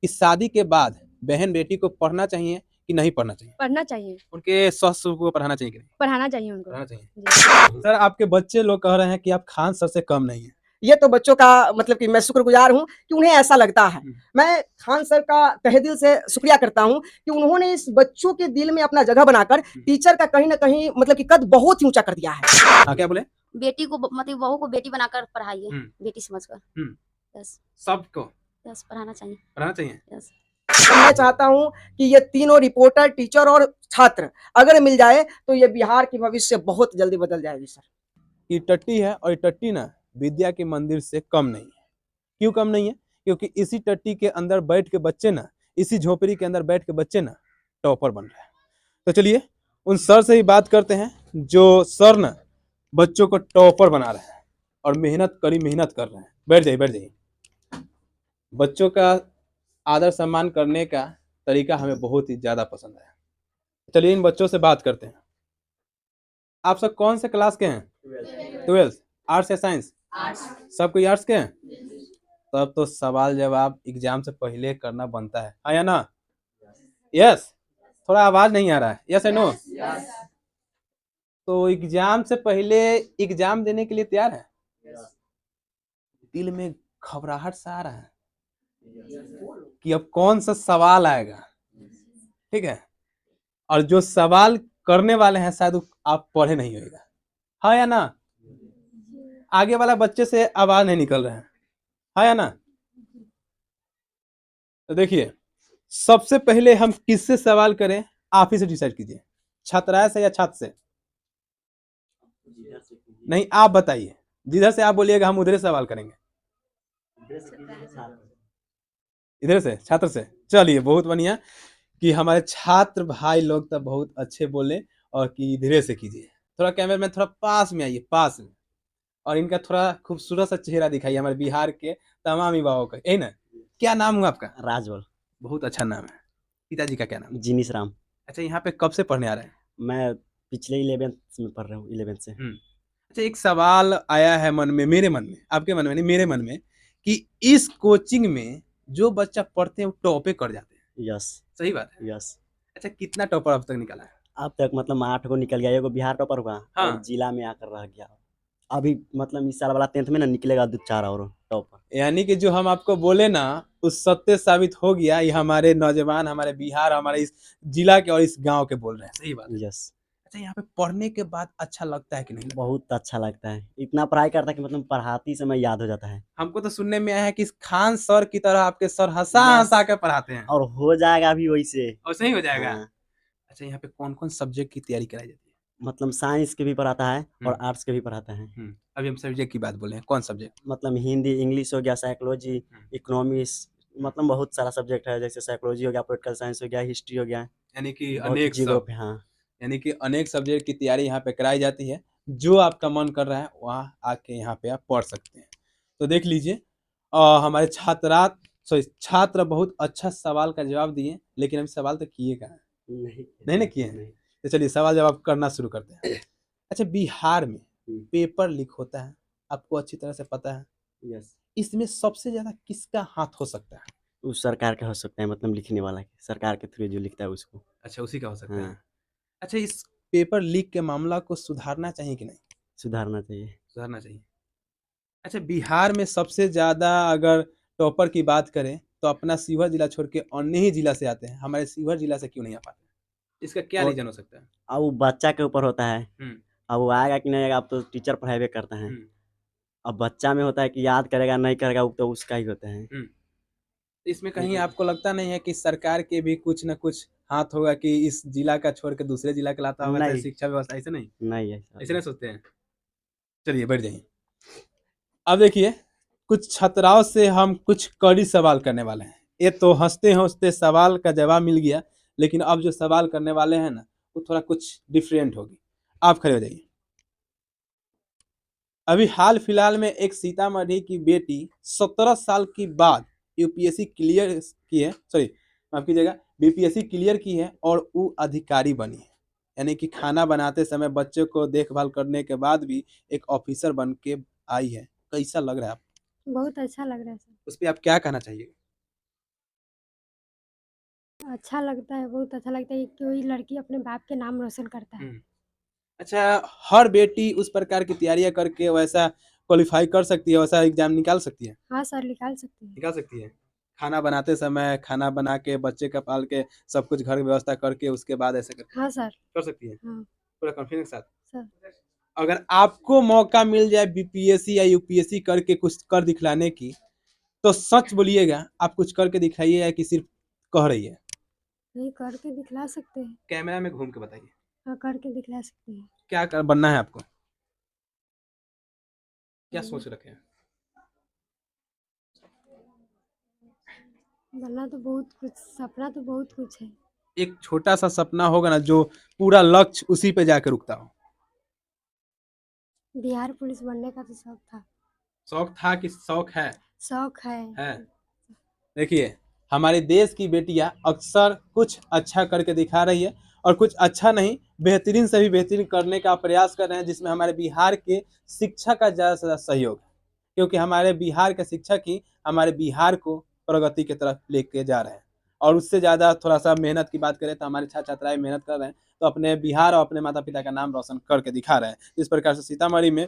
कि शादी के बाद बहन बेटी को पढ़ना चाहिए कि नहीं पढ़ना चाहिए? पढ़ना चाहिए, उनके सस को पढ़ाना चाहिए कि नहीं? पढ़ाना चाहिए उनको। पढ़ाना चाहिए। जी। सर आपके बच्चे लोग कह रहे हैं कि आप खान सर से कम नहीं है। ये तो बच्चों का मतलब कि मैं शुक्रगुजार हूँ कि उन्हें ऐसा लगता है। मैं खान सर का तहे दिल से शुक्रिया करता हूँ कि उन्होंने इस बच्चों के दिल में अपना जगह बनाकर टीचर का कहीं ना कहीं मतलब कि कद बहुत ही ऊंचा कर दिया है। हाँ क्या बोले? बेटी को मतलब बहू को बेटी बनाकर पढ़ाइए, बेटी समझकर। यस, सबको यस, पढ़ाना चाहिए, पढ़ाना चाहिए। यस। मैं चाहता हूँ कि ये तीनों रिपोर्टर, टीचर और छात्र अगर मिल जाए तो ये बिहार की भविष्य बहुत जल्दी बदल जाएगी सर। ये टट्टी है और ये टट्टी ना विद्या के मंदिर से कम नहीं है। क्यों कम नहीं है? क्योंकि इसी टट्टी के अंदर बैठ के बच्चे ना, इसी झोपड़ी के अंदर बैठ के बच्चे ना टॉपर बन रहे हैं। तो चलिए उन सर से ही बात करते हैं जो सर ना बच्चों को टॉपर बना रहे हैं और मेहनत कर रहे हैं। बैठ जाइए बैठ जाइए। बच्चों का आदर सम्मान करने का तरीका हमें बहुत ही ज़्यादा पसंद है। चलिए इन बच्चों से बात करते हैं। आप सब कौन से क्लास के हैं? 12th। आर्ट्स या साइंस? सब कोई आर्ट्स के हैं? तब तो सवाल जवाब एग्जाम से पहले करना बनता है, हाँ या ना? यस। थोड़ा आवाज नहीं आ रहा है, यस या नो? तो एग्जाम से पहले एग्जाम देने के लिए तैयार है? दिल में घबराहट सा आ रहा है कि अब कौन सा सवाल आएगा, ठीक है? और जो सवाल करने वाले हैं शायद आप पढ़े नहीं होगा, हाँ या ना? आगे वाला बच्चे से आवाज नहीं निकल रहा है, हाँ या ना? तो देखिए सबसे पहले हम किससे सवाल करें, आप ही से डिसाइड कीजिए। छात्राएं से या छात्र से? नहीं आप बताइए, जिधर से आप बोलिएगा हम उधर से सवाल करेंगे। इधर से, छात्र से। चलिए बहुत बढ़िया कि हमारे छात्र भाई लोग तो बहुत अच्छे बोले और कि धीरे से कीजिए। थोड़ा कैमरा में थोड़ा पास में आइए, पास में, और इनका थोड़ा खूबसूरत सा चेहरा दिखाइए हमारे बिहार के तमाम युवाओं का, यही ना? क्या नाम हुआ आपका? राजवल। बहुत अच्छा नाम है। पिताजी का क्या नाम? जिनिस राम। अच्छा यहाँ पे कब से पढ़ने आ रहे हैं? मैं पिछले 11th में पढ़ रहा हूँ, 11th से। अच्छा एक सवाल आया है मन में, मेरे मन में, आपके मन में नहीं, मेरे मन में, कि इस कोचिंग में जो बच्चा पढ़ते हैं वो टॉपे कर जाते हैं। यस। सही बात है? यस। अच्छा कितना टॉपर अब तक निकाला है? अब तक मतलब 8 को निकल गया, एगो बिहार टॉपर हुआ हाँ। और जिला में आकर रह गया। अभी मतलब इस साल वाला 10th में ना निकलेगा 2-4 और टॉपर। यानी कि जो हम आपको बोले ना उस सत्य साबित हो गया। ये हमारे नौजवान, हमारे बिहार, हमारे इस जिला के और इस गांव के बोल रहे हैं। सही बात है। यस। अच्छा यहाँ पे पढ़ने के बाद अच्छा लगता है कि नहीं? बहुत अच्छा लगता है, इतना पढ़ाई करता है कि मतलब पढ़ाती समय याद हो जाता है। हमको तो सुनने में आया है कि खान सर की तरह आपके सर हंसा हंसा के पढ़ाते हैं। और हो जाएगा अभी वैसे। और सही हो जाएगा। हाँ। अच्छा यहाँ पे कौन कौन सब्जेक्ट की तैयारी कराई जाती है? मतलब साइंस के भी पढ़ाता है और आर्ट्स के भी पढ़ाता है। अभी हम सब्जेक्ट की बात बोले हैं, कौन सब्जेक्ट? मतलब हिंदी, इंग्लिश हो गया, साइकोलॉजी, इकोनॉमिक्स, मतलब बहुत सारा सब्जेक्ट है। जैसे साइकोलॉजी हो गया, पॉलिटिकल साइंस हो गया, हिस्ट्री हो गया, यानी कि बहुत अनेक जियोग्राफी। हाँ। यानी कि अनेक सब्जेक्ट की तैयारी यहाँ पे कराई जाती है। जो आपका मन कर रहा है वहाँ आके यहाँ पे आप पढ़ सकते हैं। तो देख लीजिए हमारे छात्र बहुत अच्छा सवाल का जवाब दिए, लेकिन अभी सवाल तो किए कहाँ? नहीं ना किए हैं। तो चलिए सवाल जवाब करना शुरू करते हैं। अच्छा बिहार में पेपर लीक होता है, आपको अच्छी तरह से पता है। यस। इसमें सबसे ज्यादा किसका हाथ हो सकता है? उस सरकार का हो सकता है, मतलब लिखने वाला के, सरकार के थ्रू जो लिखता है उसको। अच्छा उसी का हो सकता है। हाँ। अच्छा इस पेपर लीक के मामला को सुधारना चाहिए कि नहीं? सुधारना चाहिए। सुधारना चाहिए। अच्छा बिहार में सबसे ज्यादा अगर टॉपर की बात करें तो अपना शिवहर जिला छोड़ के अन्य ही जिला से आते हैं, हमारे शिवहर जिला से क्यों नहीं आ पाते? इसका क्या रीजन हो सकता है? अब वो बच्चा के ऊपर होता है, अब वो आएगा कि नहीं आएगा। अब तो टीचर पढ़ाई करता है, अब बच्चा में होता है कि याद करेगा नहीं करेगा, वो तो उसका ही होता है। इसमें कहीं आपको लगता नहीं है कि सरकार के भी कुछ न कुछ हाथ होगा कि इस जिला का छोड़ के दूसरे जिला का लाता होगा? नहीं। शिक्षा व्यवस्था ऐसे नहीं, नहीं ऐसे नहीं सोचते हैं। चलिए बैठ जाइए। अब देखिए कुछ छात्राओं से हम कुछ कड़ी सवाल करने वाले हैं। ये तो हंसते हंसते सवाल का जवाब मिल गया, लेकिन अब जो सवाल करने वाले हैं ना वो थोड़ा कुछ डिफरेंट होगी। आप खड़े हो जाइए। अभी हाल फिलहाल में एक सीतामढ़ी की बेटी 17 साल की बाद यूपीएससी क्लियर की है, सॉरी माफ कीजिएगा, बीपीएससी क्लियर की है और वो अधिकारी बनी है। यानी कि खाना बनाते समय बच्चे को देखभाल करने के बाद भी एक ऑफिसर बन के आई है। कैसा लग रहा है आपको? बहुत अच्छा लग रहा है सर। उस पर आप क्या कहना चाहिए? अच्छा लगता है, बहुत अच्छा लगता है कि कोई लड़की अपने बाप के नाम रोशन करता है। अच्छा, हर बेटी उस प्रकार की तैयारियां करके वैसा क्वालिफाई कर सकती है, वैसा एग्जाम निकाल सकती है? हाँ सर, निकाल सकते हैं। निकाल सकती है। खाना बनाते समय खाना बना के बच्चे का पाल के सब कुछ घर की व्यवस्था करके उसके बाद ऐसे करके हाँ सर। कर सकती है हाँ पूरा कॉन्फिडेंस के साथ। सर। अगर आपको मौका मिल जाए बीपीएससी या यूपीएससी करके कुछ कर दिखलाने की, तो सच बोलिएगा, आप कुछ करके दिखाइए या कि सिर्फ कह रही है? नहीं, करके दिखला सकते हैं। कैमरा में घूम के बताइए, हाँ, करके दिखला सकते हैं। क्या बनना है आपको? क्या हम्म, सोच रखे हैं? बनना तो बहुत कुछ, सपना तो बहुत कुछ है। एक छोटा सा सपना होगा ना जो पूरा लक्ष्य उसी पे जाकर रुकता हो। बिहार पुलिस बनने का तो शौक था। शौक था कि शौक है? शौक है। देखिए, हमारे देश की बेटियां अक्सर कुछ अच्छा करके दिखा रही है और कुछ अच्छा नहीं, बेहतरीन से भी बेहतरीन करने का प्रयास कर रहे हैं, जिसमें हमारे बिहार के शिक्षा का ज़्यादा से ज़्यादा सहयोग है, क्योंकि हमारे बिहार के शिक्षक ही हमारे बिहार को प्रगति की तरफ लेके जा रहे हैं। और उससे ज़्यादा थोड़ा सा मेहनत की बात करें तो हमारे छात्र छात्राएं मेहनत कर रहे हैं, तो अपने बिहार और अपने माता पिता का नाम रोशन करके दिखा रहे हैं। जिस प्रकार से सीतामढ़ी में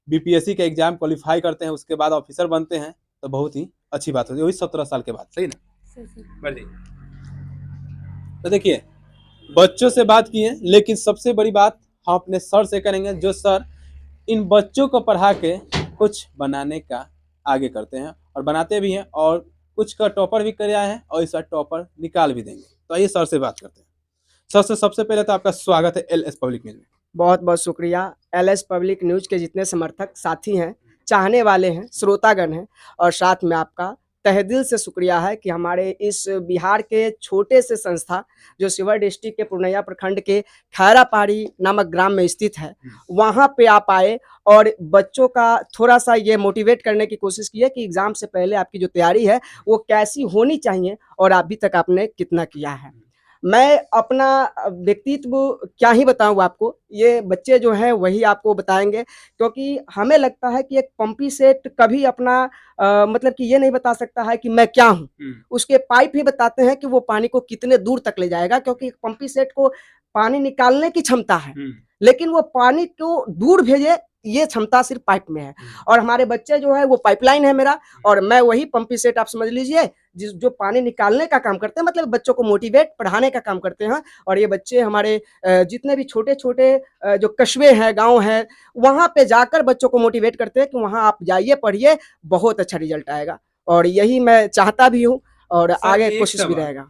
बीपीएससी का एग्जाम क्वालिफाई करते हैं, उसके बाद ऑफिसर बनते हैं, तो बहुत ही अच्छी बात होती है, वही 17 साल के बाद। सही ना? बढ़ जाइए। तो देखिए, बच्चों से बात की है, लेकिन सबसे बड़ी बात हम अपने सर से करेंगे, जो सर इन बच्चों को पढ़ा के कुछ बनाने का आगे करते हैं और बनाते भी हैं, और कुछ का टॉपर भी कर आए हैं और इस बार टॉपर निकाल भी देंगे। तो आइए सर से बात करते हैं। सर से सबसे पहले तो आपका स्वागत है एलएस पब्लिक न्यूज में। बहुत बहुत शुक्रिया। एलएस पब्लिक न्यूज के जितने समर्थक साथी हैं, चाहने वाले हैं, श्रोतागण हैं, और साथ में आपका तहे दिल से शुक्रिया है कि हमारे इस बिहार के छोटे से संस्था जो शिवहर डिस्ट्रिक्ट के पूर्णिया प्रखंड के खैरा पहाड़ी नामक ग्राम में स्थित है, वहाँ पे आप आए और बच्चों का थोड़ा सा ये मोटिवेट करने की कोशिश की है कि एग्जाम से पहले आपकी जो तैयारी है वो कैसी होनी चाहिए और अभी तक आपने कितना किया है। मैं अपना व्यक्तित्व क्या ही बताऊं आपको, ये बच्चे जो हैं वही आपको बताएंगे, क्योंकि हमें लगता है कि एक पंपी सेट कभी अपना मतलब कि ये नहीं बता सकता है कि मैं क्या हूँ। उसके पाइप ही बताते हैं कि वो पानी को कितने दूर तक ले जाएगा, क्योंकि एक पंपी सेट को पानी निकालने की क्षमता है, लेकिन वो पानी को दूर भेजे ये क्षमता सिर्फ पाइप में है। और हमारे बच्चे जो है वो पाइपलाइन है मेरा, और मैं वही पंपी सेट आप समझ लीजिए जो पानी निकालने का काम करते हैं, मतलब बच्चों को मोटिवेट पढ़ाने का काम करते हैं। और ये बच्चे हमारे जितने भी छोटे छोटे जो कस्बे हैं, गांव हैं, वहां पे जाकर बच्चों को मोटिवेट करते हैं कि वहां आप जाइए, पढ़िए, बहुत अच्छा रिजल्ट आएगा। और यही मैं चाहता भी हूँ और आगे कोशिश भी रहेगा।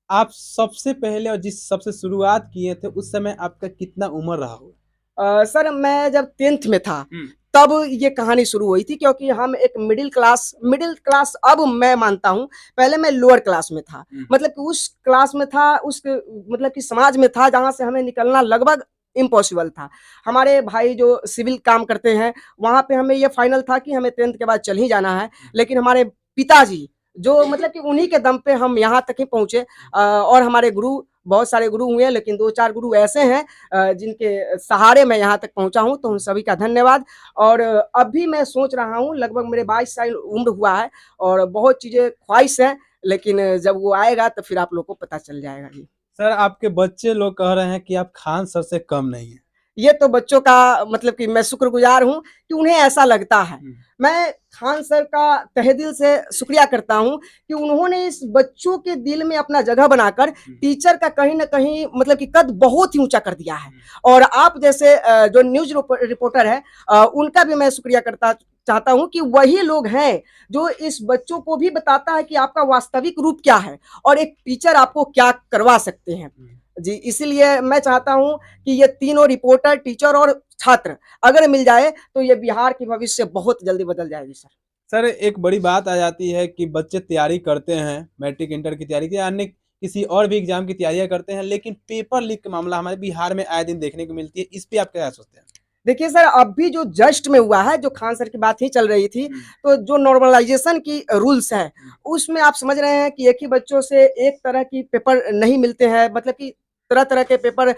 आप सबसे पहले और जिस सबसे शुरुआत किए थे उस समय आपका कितना उम्र रहा हो? सर मैं जब 10th में था तब ये कहानी शुरू हुई थी, क्योंकि हम एक मिडिल क्लास अब मैं मानता हूँ, पहले मैं लोअर क्लास में था, मतलब कि उस क्लास में था, उस मतलब कि समाज में था जहाँ से हमें निकलना लगभग इम्पॉसिबल था। हमारे भाई जो सिविल काम करते हैं वहाँ पे हमें ये फाइनल था कि हमें 10th के बाद चल ही जाना है, लेकिन हमारे पिताजी जो मतलब कि उन्हीं के दम पे हम यहाँ तक ही पहुँचे। और हमारे गुरु, बहुत सारे गुरु हुए, लेकिन 2-4 गुरु ऐसे हैं जिनके सहारे मैं यहाँ तक पहुँचा हूँ, तो उन सभी का धन्यवाद। और अभी मैं सोच रहा हूँ, लगभग मेरे 22 साल उम्र हुआ है और बहुत चीज़ें ख्वाहिश है, लेकिन जब वो आएगा तो फिर आप लोग को पता चल जाएगा। जी सर, आपके बच्चे लोग कह रहे हैं कि आप खान सर से कम नहीं है। ये तो बच्चों का मतलब कि मैं शुक्रगुजार हूँ कि उन्हें ऐसा लगता है। मैं खान सर का तहे दिल से शुक्रिया करता हूँ कि उन्होंने इस बच्चों के दिल में अपना जगह बनाकर टीचर का कहीं ना कहीं मतलब कि कद बहुत ही ऊंचा कर दिया है। और आप जैसे जो न्यूज रिपोर्टर है उनका भी मैं शुक्रिया करता चाहता हूं कि वही लोग हैं जो इस बच्चों को भी बताता है कि आपका वास्तविक रूप क्या है और एक टीचर आपको क्या करवा सकते हैं। जी, इसीलिए मैं चाहता हूं कि ये तीनों रिपोर्टर, टीचर और छात्र अगर मिल जाए तो ये बिहार की भविष्य बहुत जल्दी बदल जाएगी। सर, एक बड़ी बात आ जाती है कि बच्चे तैयारी करते हैं, मैट्रिक इंटर की तैयारी या अन्य किसी और भी एग्जाम की तैयारियां करते हैं, लेकिन पेपर लीक का मामला हमारे बिहार में आए दिन देखने को मिलती है। इस पे आप क्या सोचते हैं? देखिए सर, अभी जो जस्ट में हुआ है, जो खान सर की बात ही चल रही थी, तो जो नॉर्मलाइजेशन की रूल्स है उसमें आप समझ रहे हैं कि एक ही बच्चों से एक तरह की पेपर नहीं मिलते हैं, मतलब कि तरह तरह के पेपर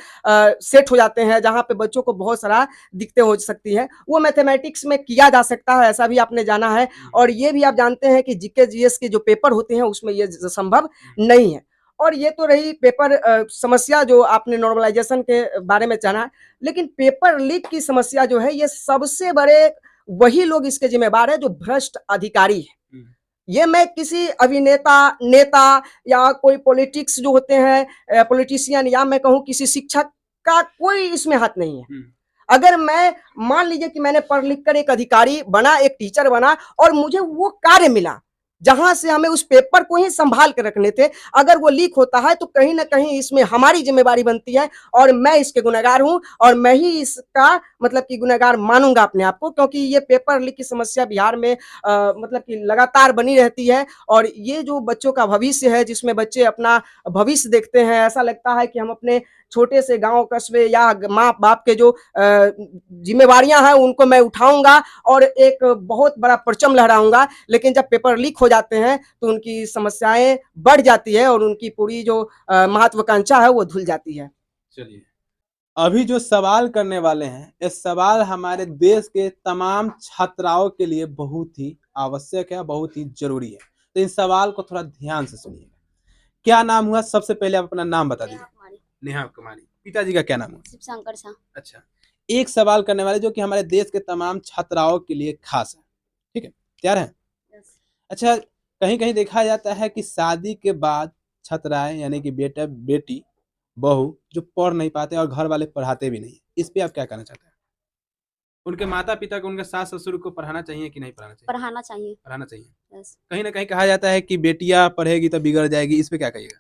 सेट हो जाते हैं जहां पे बच्चों को बहुत सारा दिक्कतें हो सकती है। वो मैथमेटिक्स में किया जा सकता है, ऐसा भी आपने जाना है। और ये भी आप जानते हैं कि जीके जीएस के जो पेपर होते हैं उसमें ये संभव नहीं है। और ये तो रही पेपर समस्या जो आपने नॉर्मलाइजेशन के बारे में जाना, लेकिन पेपर लीक की समस्या जो है ये सबसे बड़े वही लोग इसके जिम्मेवार है जो भ्रष्ट अधिकारी है। ये मैं किसी अभिनेता, नेता या कोई पॉलिटिक्स जो होते हैं पॉलिटिशियन, या मैं कहूँ किसी शिक्षक का कोई इसमें हाथ नहीं है। अगर मैं मान लीजिए कि मैंने पढ़ लिख कर एक अधिकारी बना, एक टीचर बना, और मुझे वो कार्य मिला जहां से हमें उस पेपर को ही संभाल के रखने थे, अगर वो लीक होता है तो कहीं ना कहीं इसमें हमारी जिम्मेवारी बनती है, और मैं इसके गुनहगार हूं, और मैं ही इसका मतलब कि गुनहगार मानूंगा अपने आप को, क्योंकि ये पेपर लीक की समस्या बिहार में मतलब कि लगातार बनी रहती है। और ये जो बच्चों का भविष्य है, जिसमें बच्चे अपना भविष्य देखते हैं, ऐसा लगता है कि हम अपने छोटे से गांव कस्बे या माँ बाप के जो जिम्मेवारियां हैं उनको मैं उठाऊंगा और एक बहुत बड़ा परचम लहराऊंगा, लेकिन जब पेपर लीक हो जाते हैं तो उनकी समस्याएं बढ़ जाती है और उनकी पूरी जो महत्वाकांक्षा है वो धुल जाती है। चलिए, अभी जो सवाल करने वाले हैं, ये सवाल हमारे देश के तमाम छात्राओं के लिए बहुत ही आवश्यक है, बहुत ही जरूरी है, तो इस सवाल को थोड़ा ध्यान से सुनिएगा। क्या नाम हुआ? सबसे पहले आप अपना नाम बता दीजिए। नेहा कुमारी। पिताजी का क्या नाम हुआ? शिव शंकर शाह। अच्छा, एक सवाल करने वाले जो कि हमारे देश के तमाम छात्राओं के लिए खास है, ठीक है? तैयार है? अच्छा, कहीं कहीं देखा जाता है कि शादी के बाद छात्राएं यानी कि बेटा बेटी बहू जो पढ़ नहीं पाते और घर वाले पढ़ाते भी नहीं, इस पे आप क्या कहना चाहते हैं? उनके माता पिता को, उनके सास ससुर को पढ़ाना चाहिए कि नहीं पढ़ाना चाहिए? पढ़ाना चाहिए। पढ़ाना चाहिए। यस। कहीं ना कहीं कहा जाता है कि बेटियां पढ़ेगी तो बिगड़ जाएगी, इस पे क्या कहिएगा?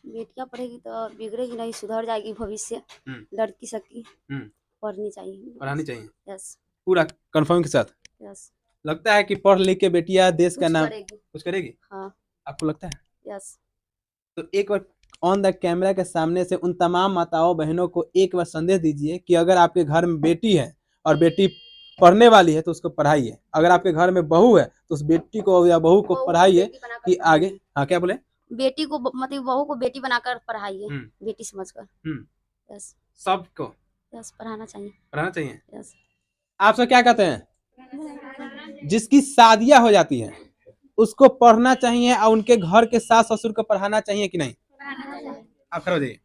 बेटियां पढ़ेगी तो बिगड़ेगी नहीं, सुधर जाएगी भविष्य। लड़की सबकी पढ़नी चाहिए, पढ़ानी चाहिए। यस। पूरा कंफर्म के साथ? यस। लगता है कि पढ़ लिख के बेटियां देश का नाम करेगी। कुछ करेगी? हाँ। आपको लगता है? यस। तो एक बार ऑन द कैमरा के सामने से उन तमाम माताओं बहनों को एक बार संदेश दीजिए कि अगर आपके घर में बेटी है और बेटी पढ़ने वाली है तो उसको पढ़ाइए, अगर आपके घर में बहू है तो उस बेटी को या बहू को पढ़ाइए कि आगे। हाँ, क्या बोले? बेटी को मतलब बहू को बेटी बनाकर पढ़ाइए, बेटी समझकर। यस। सबको यस, पढ़ाना चाहिए। पढ़ाना चाहिए। यस। आप सब क्या कहते हैं? जिसकी शादियां हो जाती हैं उसको पढ़ना चाहिए और उनके घर के सास ससुर को पढ़ाना चाहिए कि नहीं? आप खड़े हो जाइए।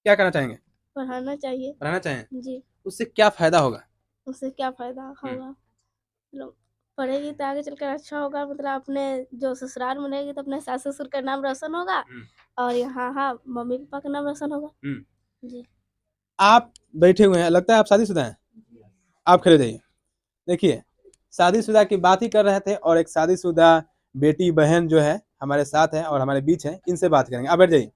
क्या कहना चाहेंगे? पढ़ाना चाहिए। पढ़ाना चाहिए जी। उससे क्या फायदा होगा? उससे क्या फायदा होगा? मतलब पढ़ेगी तो आगे चलकर अच्छा होगा, मतलब अपने जो ससुराल में रहेगी तो अपने सास ससुर का नाम रोशन होगा, और यहाँ हाँ मम्मी पापा का नाम रोशन होगा। जी। आप बैठे हुए हैं, लगता है आप शादीशुदा हैं। आप खड़े जाइए। देखिए, शादीशुदा की बात ही कर रहे थे और एक शादीशुदा बेटी बहन जो है हमारे साथ है और हमारे बीच है, इनसे बात करेंगे। आप बैठ जाइए।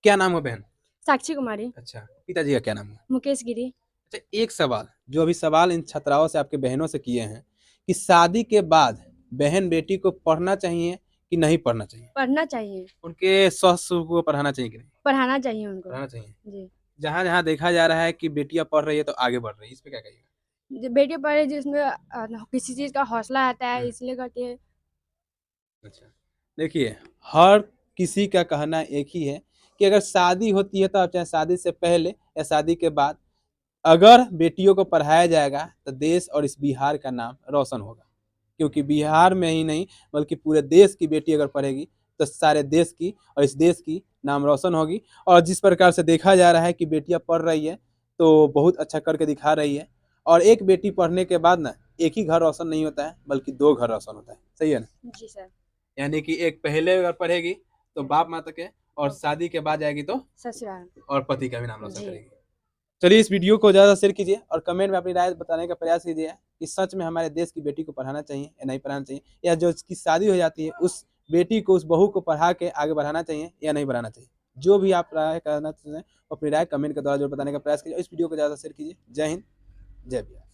क्या नाम है बहन? साक्षी कुमारी। अच्छा, पिताजी का क्या नाम है? मुकेश गिरी। अच्छा, एक सवाल जो अभी सवाल इन छात्राओं से आपके बहनों से किए हैं कि शादी के बाद बहन बेटी को पढ़ना चाहिए कि नहीं पढ़ना चाहिए? पढ़ना चाहिए। उनके ससुर को पढ़ाना चाहिए कि नहीं? पढ़ाना चाहिए उनको। पढ़ाना चाहिए। जी। जहाँ जहाँ देखा जा रहा है कि बेटियां पढ़ रही है तो आगे बढ़ रही है, इस पे क्या कहिएगा? बेटी पढ़े जिसमें किसी चीज का हौसला आता है, इसलिए करती है। अच्छा, देखिए, हर किसी का कहना एक ही है कि अगर शादी होती है तो आप चाहे शादी से पहले या शादी के बाद अगर बेटियों को पढ़ाया जाएगा तो देश और इस बिहार का नाम रोशन होगा, क्योंकि बिहार में ही नहीं बल्कि पूरे देश की बेटी अगर पढ़ेगी तो सारे देश की और इस देश की नाम रोशन होगी। और जिस प्रकार से देखा जा रहा है कि बेटियां पढ़ रही है तो बहुत अच्छा करके दिखा रही है, और एक बेटी पढ़ने के बाद ना एक ही घर रोशन नहीं होता है बल्कि दो घर रोशन होता है। सही है ना? जी सर। यानी कि एक पहले अगर पढ़ेगी तो बाप माता के, और शादी के बाद जाएगी तो ससुराल और पति का भी नाम रोशन जी। करेगी। चलिए, इस वीडियो को ज़्यादा शेयर कीजिए और कमेंट में अपनी राय बताने का प्रयास कीजिए कि सच में हमारे देश की बेटी को पढ़ाना चाहिए या नहीं पढ़ाना चाहिए, या जो उसकी शादी हो जाती है उस बेटी को, उस बहू को पढ़ा के आगे बढ़ाना चाहिए या नहीं बढ़ाना चाहिए। जो भी आप राय करना चाहते हैं अपनी राय कमेंट के द्वारा जरूर बताने का प्रयास कीजिए। इस वीडियो को ज़्यादा शेयर कीजिए। जय हिंद, जय बिहार।